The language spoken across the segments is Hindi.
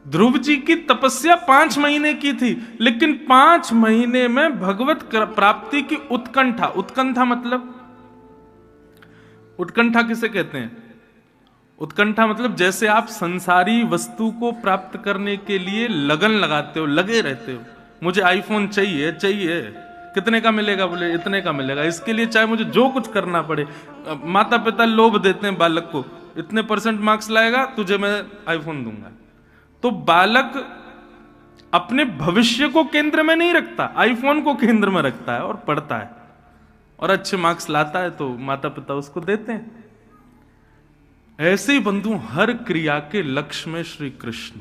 ध्रुव जी की तपस्या 5 महीने की थी, लेकिन 5 महीने में भगवत प्राप्ति की उत्कंठा, उत्कंठा मतलब, उत्कंठा किसे कहते हैं? उत्कंठा मतलब जैसे आप संसारी वस्तु को प्राप्त करने के लिए लगन लगाते हो, लगे रहते हो, मुझे आईफोन चाहिए चाहिए, कितने का मिलेगा? बोले इतने का मिलेगा, इसके लिए चाहे मुझे जो कुछ करना पड़े। माता पिता लोभ देते हैं बालक को, इतने % मार्क्स लाएगा तुझे मैं आईफोन दूंगा। तो बालक अपने भविष्य को केंद्र में नहीं रखता, आईफोन को केंद्र में रखता है और पढ़ता है, और अच्छे मार्क्स लाता है तो माता पिता उसको देते हैं। ऐसे ही बंधु हर क्रिया के लक्ष्य में श्री कृष्ण,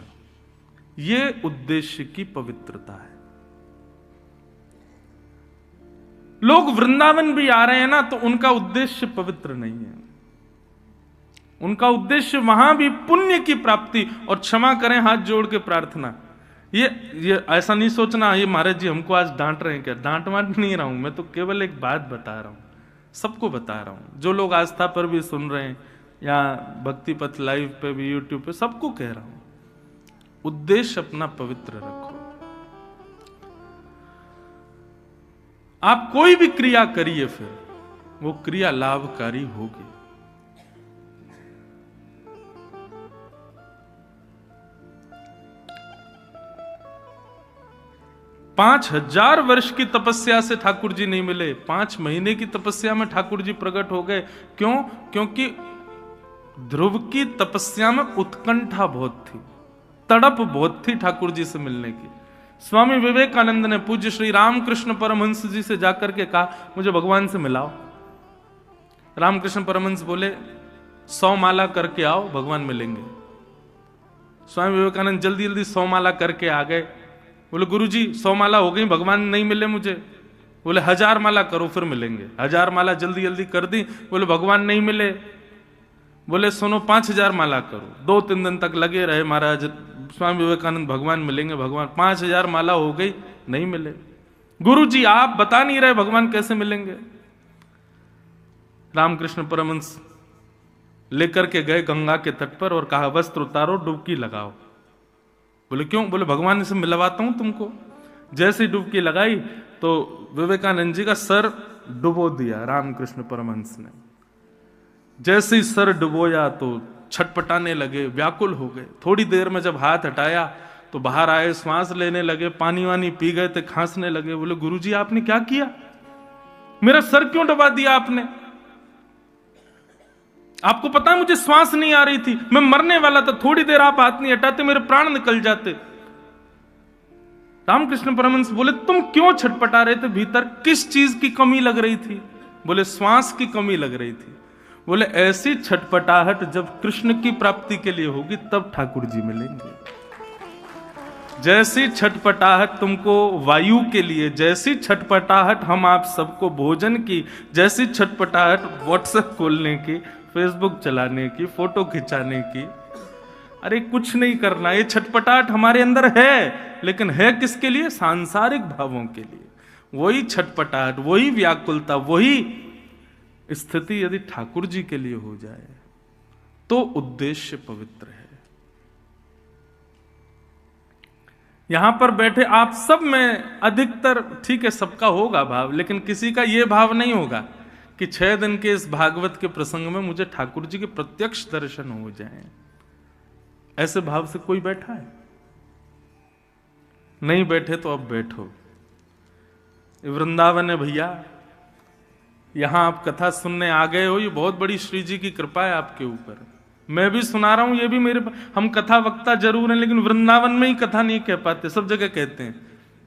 ये उद्देश्य की पवित्रता है। लोग वृंदावन भी आ रहे हैं ना, तो उनका उद्देश्य पवित्र नहीं है। उनका उद्देश्य वहां भी पुण्य की प्राप्ति, और क्षमा करें हाथ जोड़ के प्रार्थना, ये ऐसा नहीं सोचना ये महाराज जी हमको आज डांट रहे हैं क्या। डांट वांट नहीं रहा हूं मैं, तो केवल एक बात बता रहा हूं, सबको बता रहा हूं, जो लोग आस्था पर भी सुन रहे हैं या भक्ति पथ लाइव पे भी, यूट्यूब पे, सबको कह रहा हूं, उद्देश्य अपना पवित्र रखो। आप कोई भी क्रिया करिए, फिर वो क्रिया लाभकारी होगी। पांच 5000 वर्ष की तपस्या से ठाकुर जी नहीं मिले, 5 महीने की तपस्या में ठाकुर जी प्रकट हो गए। क्यों? क्योंकि ध्रुव की तपस्या में उत्कंठा बहुत थी, तड़प बहुत थी ठाकुर जी से मिलने की। स्वामी विवेकानंद ने पूज्य श्री रामकृष्ण परमहंस जी से जाकर के कहा मुझे भगवान से मिलाओ। रामकृष्ण परमहंस बोले 100 माला करके आओ, भगवान मिलेंगे। स्वामी विवेकानंद जल्दी जल्दी 100 माला करके आ गए। बोले गुरुजी 100 माला हो गई, भगवान नहीं मिले मुझे। बोले 1000 माला करो फिर मिलेंगे। 1000 माला जल्दी जल्दी कर दी, बोले भगवान नहीं मिले। बोले सुनो 5000 माला करो। 2-3 दिन तक लगे रहे महाराज, स्वामी विवेकानंद भगवान मिलेंगे भगवान। 5000 माला हो गई, नहीं मिले। गुरुजी आप बता नहीं रहे भगवान कैसे मिलेंगे। रामकृष्ण परमहंस लेकर के गए गंगा के तट पर और कहा वस्त्र उतारो, डुबकी लगाओ। बोले क्यों? बोले भगवान से मिलवाता हूं तुमको। जैसे डुबकी लगाई तो विवेकानंद जी का सर डुबो दिया रामकृष्ण परमहंस ने। जैसे ही सर डुबोया तो छटपटाने लगे, व्याकुल हो गए। थोड़ी देर में जब हाथ हटाया तो बाहर आए, श्वास लेने लगे, पानी वानी पी गए थे, खांसने लगे। बोले गुरुजी आपने क्या किया? मेरा सर क्यों डुबा दिया आपने? आपको पता है मुझे श्वास नहीं आ रही थी, मैं मरने वाला था, थोड़ी देर आप हाथ नहीं हटाते मेरे प्राण निकल जाते। रामकृष्ण परमहंस बोले तुम क्यों छटपटा रहे थे भीतर, किस चीज की कमी लग रही थी? बोले श्वास की कमी लग रही थी। बोले ऐसी छटपटाहट जब कृष्ण की प्राप्ति के लिए होगी तब ठाकुर जी मिलेंगे। जैसी छटपटाहट तुमको वायु के लिए, जैसी छटपटाहट हम आप सबको भोजन की, जैसी छटपटाहट व्हाट्सएप खोलने की, फेसबुक चलाने की, फोटो खिंचाने की, अरे कुछ नहीं करना, ये छटपटाहट हमारे अंदर है, लेकिन है किसके लिए? सांसारिक भावों के लिए। वही छटपटाहट, वही व्याकुलता, वही स्थिति यदि ठाकुर जी के लिए हो जाए तो उद्देश्य पवित्र है। यहां पर बैठे आप सब में अधिकतर, ठीक है सबका होगा भाव, लेकिन किसी का यह भाव नहीं होगा कि 6 दिन के इस भागवत के प्रसंग में मुझे ठाकुर जी के प्रत्यक्ष दर्शन हो जाएं। ऐसे भाव से कोई बैठा है? नहीं बैठे तो अब बैठो। वृंदावन है भैया, यहां आप कथा सुनने आ गए हो, ये बहुत बड़ी श्री जी की कृपा है आपके ऊपर। मैं भी सुना रहा हूं, ये भी मेरे, हम कथा वक्ता जरूर हैं, लेकिन वृंदावन में ही कथा नहीं कह पाते, सब जगह कहते हैं।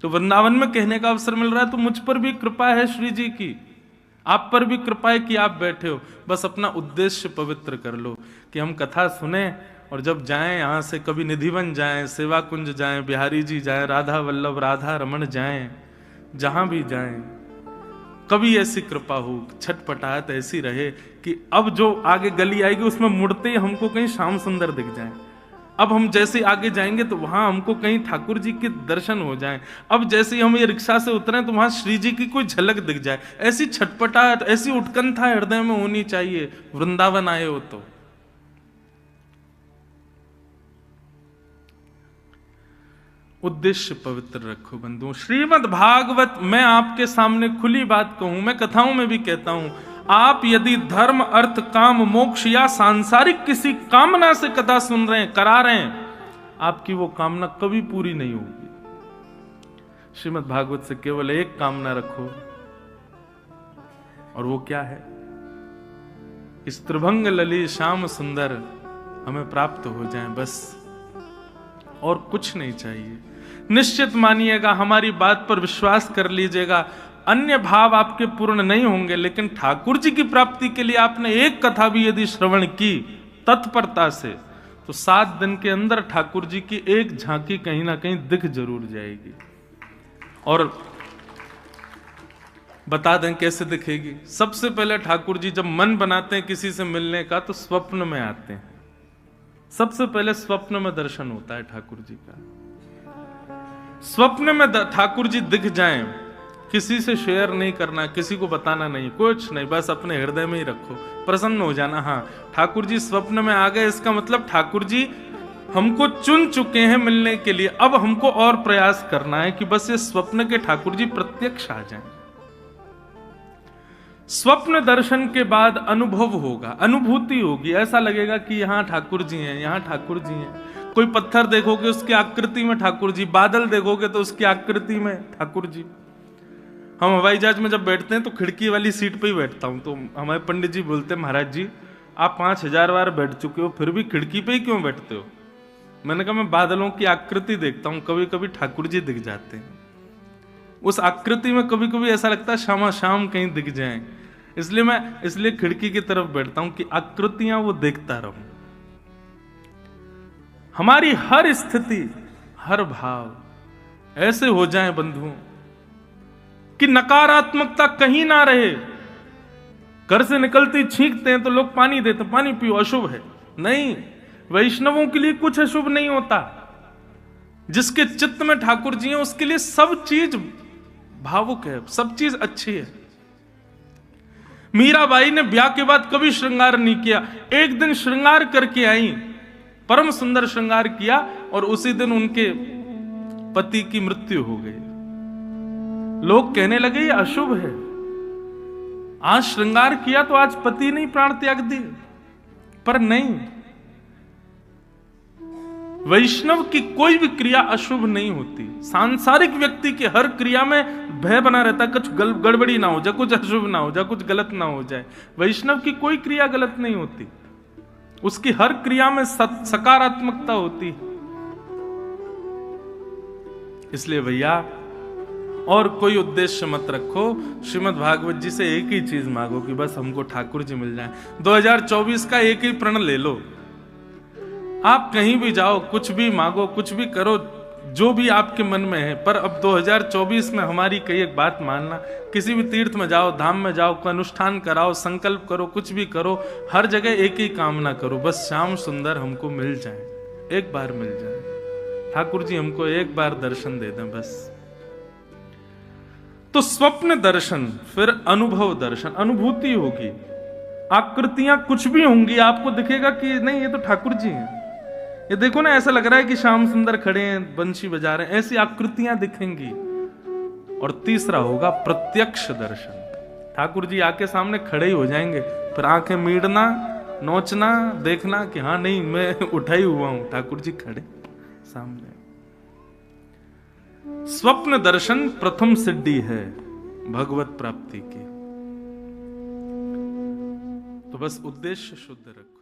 तो वृंदावन में कहने का अवसर मिल रहा है तो मुझ पर भी कृपा है श्री जी की, आप पर भी कृपा है कि आप बैठे हो। बस अपना उद्देश्य पवित्र कर लो कि हम कथा सुने और जब जाएं यहां से, कभी निधिवन जाएं, सेवा कुंज जाएं, बिहारी जी जाएं, राधा वल्लभ राधा रमण जाएं, जहां भी जाएं, कभी ऐसी कृपा हो, छटपटाहट ऐसी रहे कि अब जो आगे गली आएगी उसमें मुड़ते ही हमको कहीं श्याम सुंदर दिख जाए। अब हम जैसे आगे जाएंगे तो वहां हमको कहीं ठाकुर जी के दर्शन हो जाएं। अब जैसे ही हम ये रिक्शा से उतरें तो वहां श्री जी की कोई झलक दिख जाए। ऐसी छटपटाहट, ऐसी उत्कंठा हृदय में होनी चाहिए वृंदावन आए हो तो। उद्देश्य पवित्र रखो बंधुओं। श्रीमद् भागवत, मैं आपके सामने खुली बात कहूं, मैं कथाओं में भी कहता हूं, आप यदि धर्म अर्थ काम मोक्ष या सांसारिक किसी कामना से कथा सुन रहे हैं, करा रहे हैं, आपकी वो कामना कभी पूरी नहीं होगी। श्रीमद् भागवत से केवल एक कामना रखो, और वो क्या है? इस त्रिभंग ललित श्याम सुंदर हमें प्राप्त हो जाए, बस और कुछ नहीं चाहिए। निश्चित मानिएगा, हमारी बात पर विश्वास कर लीजिएगा, अन्य भाव आपके पूर्ण नहीं होंगे, लेकिन ठाकुर जी की प्राप्ति के लिए आपने एक कथा भी यदि श्रवण की तत्परता से, तो 7 दिन के अंदर ठाकुर जी की एक झांकी कहीं ना कहीं दिख जरूर जाएगी। और बता दें कैसे दिखेगी। सबसे पहले ठाकुर जी जब मन बनाते हैं किसी से मिलने का, तो स्वप्न में आते हैं। सबसे पहले स्वप्न में दर्शन होता है ठाकुर जी का। स्वप्न में ठाकुर जी दिख जाएं, किसी से शेयर नहीं करना, किसी को बताना नहीं, कुछ नहीं, बस अपने हृदय में ही रखो, प्रसन्न हो जाना। हाँ, ठाकुर जी स्वप्न में आ गए, इसका मतलब ठाकुर जी हमको चुन चुके हैं मिलने के लिए। अब हमको और प्रयास करना है कि बस ये स्वप्न के ठाकुर जी प्रत्यक्ष आ जाएं। स्वप्न दर्शन के बाद अनुभव होगा, अनुभूति होगी, ऐसा लगेगा कि यहां ठाकुर जी हैं, यहां ठाकुर जी हैं। कोई पत्थर देखोगे उसकी आकृति में ठाकुर जी, बादल देखोगे तो उसकी आकृति में ठाकुर जी। हम हवाई जहाज में जब बैठते हैं तो खिड़की वाली सीट पे ही बैठता हूं, तो हमारे पंडित जी बोलते हैं, महाराज जी आप 5000 बार बैठ चुके हो, फिर भी खिड़की पे ही क्यों बैठते हो? मैंने कहा, मैं बादलों की आकृति देखता हूं, कभी कभी ठाकुर जी दिख जाते हैं। उस आकृति में कभी कभी ऐसा लगता है शामा शाम कहीं दिख जाएं, इसलिए खिड़की की तरफ बैठता हूं कि आकृतियां वो देखता रहूं। हमारी हर स्थिति, हर भाव ऐसे हो जाएं बंधुओं कि नकारात्मकता कहीं ना रहे। घर से निकलते छींकते हैं तो लोग पानी देते, पानी पियो, अशुभ है। नहीं, वैष्णवों के लिए कुछ अशुभ नहीं होता। जिसके चित्त में ठाकुर जी हैं उसके लिए सब चीज भावुक है, सब चीज अच्छी है। मीराबाई ने ब्याह के बाद कभी श्रृंगार नहीं किया, एक दिन श्रृंगार करके आई, परम सुंदर श्रृंगार किया, और उसी दिन उनके पति की मृत्यु हो गई। लोग कहने लगे ये अशुभ है, आज श्रृंगार किया तो आज पति नहीं प्राण त्याग दिए। पर नहीं, वैष्णव की कोई भी क्रिया अशुभ नहीं होती। सांसारिक व्यक्ति की हर क्रिया में भय बना रहता है, कुछ गड़बड़ी ना हो जाए, कुछ अशुभ ना हो जाए, कुछ गलत ना हो जाए। वैष्णव की कोई क्रिया गलत नहीं होती, उसकी हर क्रिया में सकारात्मकता होती। इसलिए भैया और कोई उद्देश्य मत रखो, श्रीमद् भागवत जी से एक ही चीज मांगो कि बस हमको ठाकुर जी मिल जाए। 2024 का एक ही प्रण ले लो, आप कहीं भी जाओ, कुछ भी मांगो, कुछ भी करो, जो भी आपके मन में है। पर अब 2024 में हमारी कई एक बात मानना, किसी भी तीर्थ में जाओ, धाम में जाओ, कोई अनुष्ठान कराओ, संकल्प करो, कुछ भी करो, हर जगह एक ही कामना करो, बस श्याम सुंदर हमको मिल जाए, एक बार मिल जाए, ठाकुर जी हमको एक बार दर्शन दे दें बस। तो स्वप्न दर्शन, फिर अनुभव दर्शन, अनुभूति होगी, आकृतियां कुछ भी होंगी, आपको दिखेगा कि नहीं ये तो ठाकुर जी हैं। ये देखो ना, ऐसा लग रहा है कि श्याम सुंदर खड़े हैं, बंशी बजा रहे हैं, ऐसी आकृतियां दिखेंगी। और तीसरा होगा प्रत्यक्ष दर्शन, ठाकुर जी आके सामने खड़े ही हो जाएंगे, फिर आंखें मीड़ना, नोचना, देखना कि हाँ नहीं मैं उठा ही हुआ हूं, ठाकुर जी खड़े सामने। स्वप्न दर्शन प्रथम सिद्धि है भगवत प्राप्ति की। तो बस उद्देश्य शुद्ध रखो।